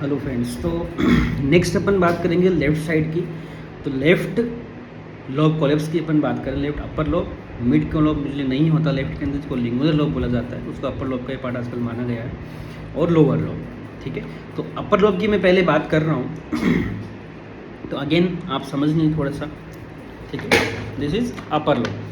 Hello friends. तो next अपन बात करेंगे लेफ़्ट साइड की। तो लेफ़्ट लोब कोलेप्स की अपन बात करें। लेफ़्ट अपर लोब, मिड का लोब यूजली नहीं होता लेफ्ट के अंदर, जिसको लिंगुअल लोब बोला जाता है, उसको अपर लोब का ही पार्ट आजकल माना गया है, और लोअर लोब। ठीक है, तो अपर लोब की मैं पहले बात कर रहा हूँ तो अगेन आप समझ नहीं थोड़ा सा। ठीक है, दिस इज अपर लोब।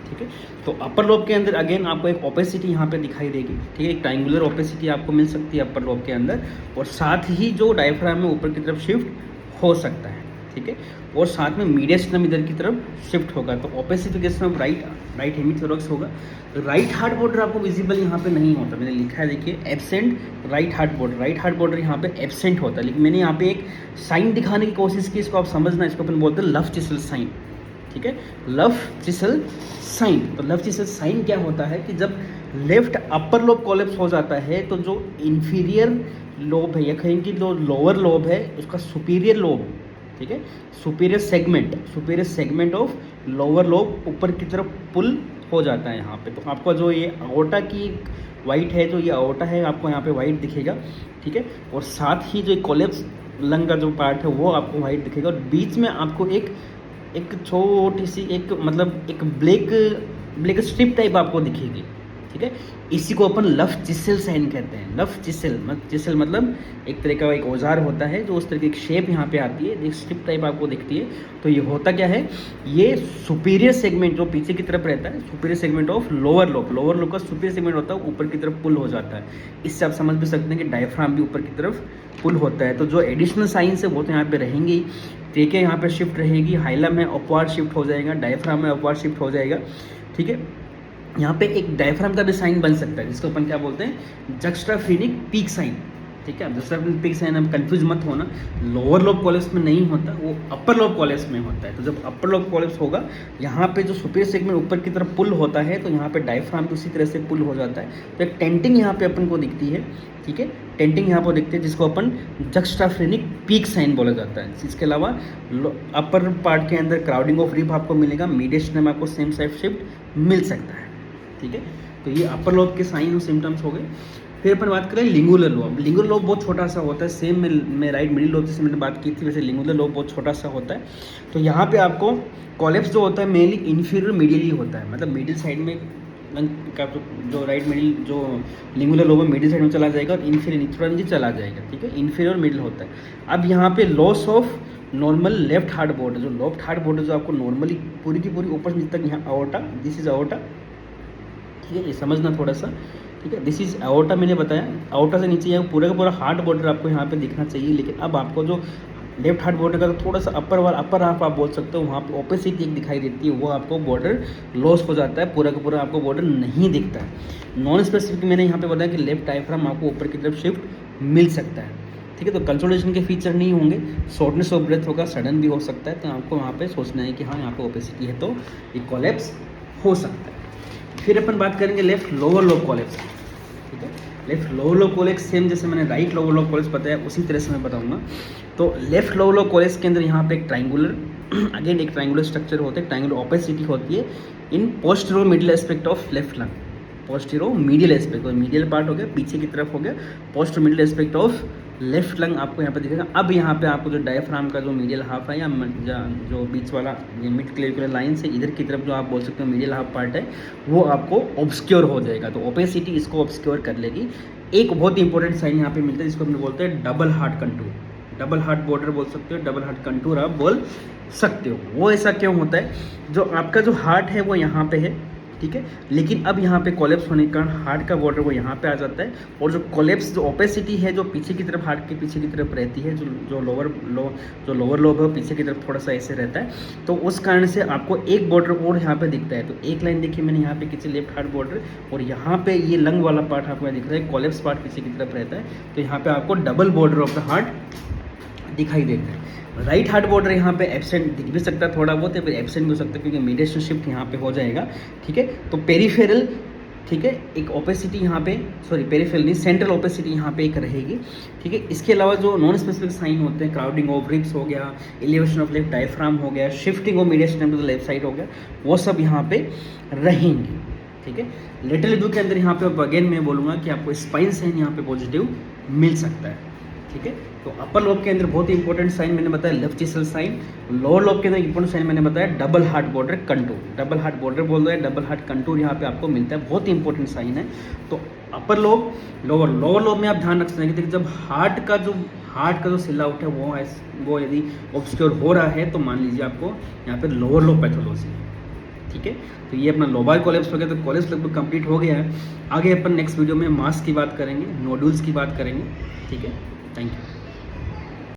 ठीक है, तो अपर लोब के अंदर अगेन आपको एक ओपेसिटी यहाँ पे दिखाई देगी। ठीक है, एक ट्रायंगुलर ओपेसिटी आपको मिल सकती है अपर लोब के अंदर, और साथ ही जो डायफ्राम है ऊपर की तरफ शिफ्ट हो सकता है। ठीक है, और साथ में मीडियस्टम इधर की तरफ शिफ्ट होगा। तो ओपेसिफिकेशन ऑफ राइट हेमिथोरैक्स होगा। राइट हार्ट बॉर्डर आपको विजिबल यहाँ पे नहीं होता, मैंने लिखा है देखिए, absent right heart border. Right heart border यहाँ पे एब्सेंट होता है, लेकिन मैंने यहाँ पे एक साइन दिखाने की कोशिश की, इसको आप समझना, इसको अपन बोलते हैं लव चिसल साइन। ठीक है, लव चिसल साइन। तो लव चिसल साइन क्या होता है कि जब लेफ्ट अपर लोब कोलेप्स हो जाता है तो जो इंफीरियर लोब है, या कहें कि जो लोअर लोब है उसका सुपीरियर लोब, ठीक है, superior segment of lower lobe ऊपर की तरफ पुल हो जाता है यहाँ पे। तो आपको जो ये अओर्टा की वाइट है, जो ये अओर्टा है आपको यहाँ पे वाइट दिखेगा। ठीक है, और साथ ही जो कोलेप्स लंग का जो पार्ट है वो आपको वाइट दिखेगा, और बीच में आपको एक छोटी सी एक ब्लैक स्ट्रिप टाइप आपको दिखेगी। ठीक है, इसी को अपन लव चिसल साइन कहते हैं। लव चिसल मतलब एक तरह का एक औजार होता है जो उस तरह की एक शेप यहाँ पे आती है, एक स्ट्रिप टाइप आपको दिखती है। तो ये होता क्या है, ये सुपीरियर सेगमेंट जो पीछे की तरफ रहता है, superior segment of lower lobe का सुपीरियर सेगमेंट होता है, ऊपर की तरफ पुल हो जाता है। इससे आप समझ भी सकते हैं कि डायफ्राम भी ऊपर की तरफ पुल होता है। तो जो एडिशनल साइंस है वो तो यहाँ पे रहेंगे ही। टेके यहाँ पे शिफ्ट रहेगी, हाइलम में अपवार्ड शिफ्ट हो जाएगा, डायफ्राम में अपवार्ड शिफ्ट हो जाएगा। ठीक है, यहाँ पे एक डायफ्राम का भी साइन बन सकता है, जिसको अपन क्या बोलते हैं, जक्स्टाफ्रेनिक पीक साइन। ठीक है, जक्स्टाफ्रेनिक पीक साइन, हम कंफ्यूज मत होना, लोअर लोब कोलेप्स में नहीं होता, वो अपर लोब कोलेप्स में होता है। तो जब अपर लोब कोलेप्स होगा, यहाँ पे जो सुपीरियर सेगमेंट ऊपर की तरफ पुल होता है, तो यहाँ पे डायफ्राम भी उसी तरह से पुल हो जाता है। तो एक टेंटिंग यहाँ पे अपन को दिखती है। ठीक है, टेंटिंग यहाँ पर दिखती है, जिसको अपन जक्स्टाफ्रेनिक पीक साइन बोला जाता है। इसके अलावा अपर पार्ट के अंदर क्राउडिंग ऑफ रिब आपको मिलेगा, मिडियस्टम में आपको सेम साइड शिफ्ट मिल सकता है। ठीक है, तो ये अपर लोब के साइन और सिम्टम्स हो गए। फिर अपन बात करें लिंगुलर लोब। लिंगुलर लोब बहुत छोटा सा होता है, सेम में राइट मिडिल लोब जैसे मैंने बात की थी, वैसे लिंगुलर लोब बहुत छोटा सा होता है। तो यहाँ पे आपको कोलेप्स जो होता है मेनली इंफीरियर मिडियली होता है, मतलब मिडिल साइड में लंग का जो राइट मिडिल जो लिंगुलर लोब है मिडिल साइड में चला जाएगा, और इंफीरियर थोड़ा नीचे चला जाएगा। ठीक है, इंफीरियर मिडिल होता है। अब यहाँ पे loss of normal left heart border, जो लेफ्ट हार्ट बॉर्डर जो आपको नॉर्मली पूरी की पूरी ऊपर नीचे तक, यहाँ अओर्टा, दिस इज अओर्टा। ठीक है, ये समझना थोड़ा सा। ठीक है, दिस इज अओर्टा मैंने बताया, अओर्टा से नीचे यहाँ पूरा का पूरा हार्ट बॉर्डर आपको यहाँ पे दिखना चाहिए। लेकिन अब आपको जो लेफ्ट हार्ट बॉर्डर का तो थोड़ा सा अपर हाफ आप बोल सकते हो, वहाँ पे ओपेसिटी एक दिखाई देती है, वो आपको बॉर्डर लॉस हो जाता है, पूरा का पूरा आपको बॉर्डर नहीं दिखता है। नॉन स्पेसिफिक मैंने यहाँ पे बताया कि लेफ्ट डायफ्राम आपको ऊपर की तरफ शिफ्ट मिल सकता है। ठीक है, तो कंसोलिडेशन के फीचर नहीं होंगे, शॉर्टनेस ऑफ ब्रेथ होगा, सडन भी हो सकता है। तो आपको वहाँ पे सोचना है कि हाँ यहाँ पे ओपेसिटी है, तो ये कोलेप्स हो सकता है। फिर अपन बात करेंगे लेफ्ट लोअर लोब कोलेप्स। ठीक है, left lower lobe collapse same जैसे मैंने राइट लोअर लोब कोलेप्स बताया उसी तरह से मैं बताऊंगा। तो लेफ्ट लोअर लोब कोलेप्स के अंदर यहाँ पे एक ट्रायंगुलर अगेन एक ट्रायंगुलर स्ट्रक्चर होता है, ट्रायंगुलर ओपेसिटी होती है in posterior middle aspect of left lung. Posterior medial aspect, और मिडियल पार्ट हो गया, पीछे की तरफ हो गया, posterior middle aspect of left lung आपको यहाँ पे दिखेगा। अब यहाँ पे आपको जो डायफ्राम का जो मीडियल हाफ है, या जो बीच वाला ये मिड क्लेविकुलर लाइन से इधर की तरफ जो आप बोल सकते हो मीडियल हाफ पार्ट है, वो आपको ऑब्सक्योर हो जाएगा। तो ओपेसिटी इसको ऑब्सक्योर कर लेगी। एक बहुत इंपॉर्टेंट साइन यहाँ पे मिलता है, जिसको हम बोलते हैं double heart contour, double heart border बोल सकते हो, डबल हार्ट कंटूर आप बोल सकते हो। वो ऐसा क्यों होता है, जो आपका जो हार्ट है वो यहाँ पे है, ठीक है, लेकिन अब यहाँ पे कोलेप्स होने के कारण हार्ट का बॉर्डर वो यहाँ पे आ जाता है, और जो कोलेप्स जो ओपेसिटी है जो पीछे की तरफ हार्ट के पीछे की तरफ रहती है, जो लोअर लोब है पीछे की तरफ थोड़ा सा ऐसे रहता है, तो उस कारण से आपको एक बॉर्डर और यहाँ पे दिखता है। तो एक लाइन देखिए मैंने यहाँ पे किसी लेफ्ट हार्ट बॉर्डर, और यहाँ पे ये लंग वाला पार्ट आपको दिख रहा है, कोलेप्स पार्ट पीछे की तरफ रहता है। तो यहाँ पे आपको double border of the heart दिखाई देता है। राइट हार्ट बॉर्डर यहाँ पे एब्सेंट दिख भी सकता है थोड़ा बहुत, या फिर एब्सेंट भी हो सकता है, क्योंकि मीडियस्टम शिफ्ट यहाँ पे हो जाएगा। ठीक है, तो पेरिफेरल, ठीक है, एक ओपेसिटी यहाँ पे, सॉरी पेरिफेरल नहीं, सेंट्रल ओपेसिटी यहाँ पे एक रहेगी। ठीक है, इसके अलावा जो नॉन स्पेसिफिक साइन होते हैं, क्राउडिंग ऑफ रिब्स हो गया, एलिवेशन ऑफ लेफ्ट डायफ्राम हो गया, shifting of mediastinum to the left side हो गया, वो सब यहाँ पे रहेंगे। ठीक है, लेटरल व्यू के अंदर यहाँ पे अगेन मैं बोलूँगा कि आपको स्पाइन साइन यहाँ पे पॉजिटिव मिल सकता है। ठीक है। तो अपर लोब के अंदर बहुत ही इंपॉर्टेंट साइन मैंने बताया left chisel sign, lower lobe के अंदर इंपॉर्टेंट साइन मैंने बताया double heart border contour, double heart border बोल रहे हैं, डबल हार्ट कंटूर यहाँ पे आपको मिलता है, बहुत ही इंपॉर्टेंट साइन है। तो अपर लोब, लोअर लोब में आप ध्यान रख सकते हैं कि जब हार्ट का जो सिल आउट है वो यदि ऑब्स्क्योर हो रहा है तो मान लीजिए आपको यहाँ पे लोअर लोब पैथोलॉजी है, ठीक है। तो ये अपना लोबार कोलैप्स हो गया, तो कोलैप्स लगभग कंप्लीट हो गया है। आगे अपन नेक्स्ट वीडियो में मास की बात करेंगे, नोडुल्स की बात करेंगे, ठीक है। Thank you.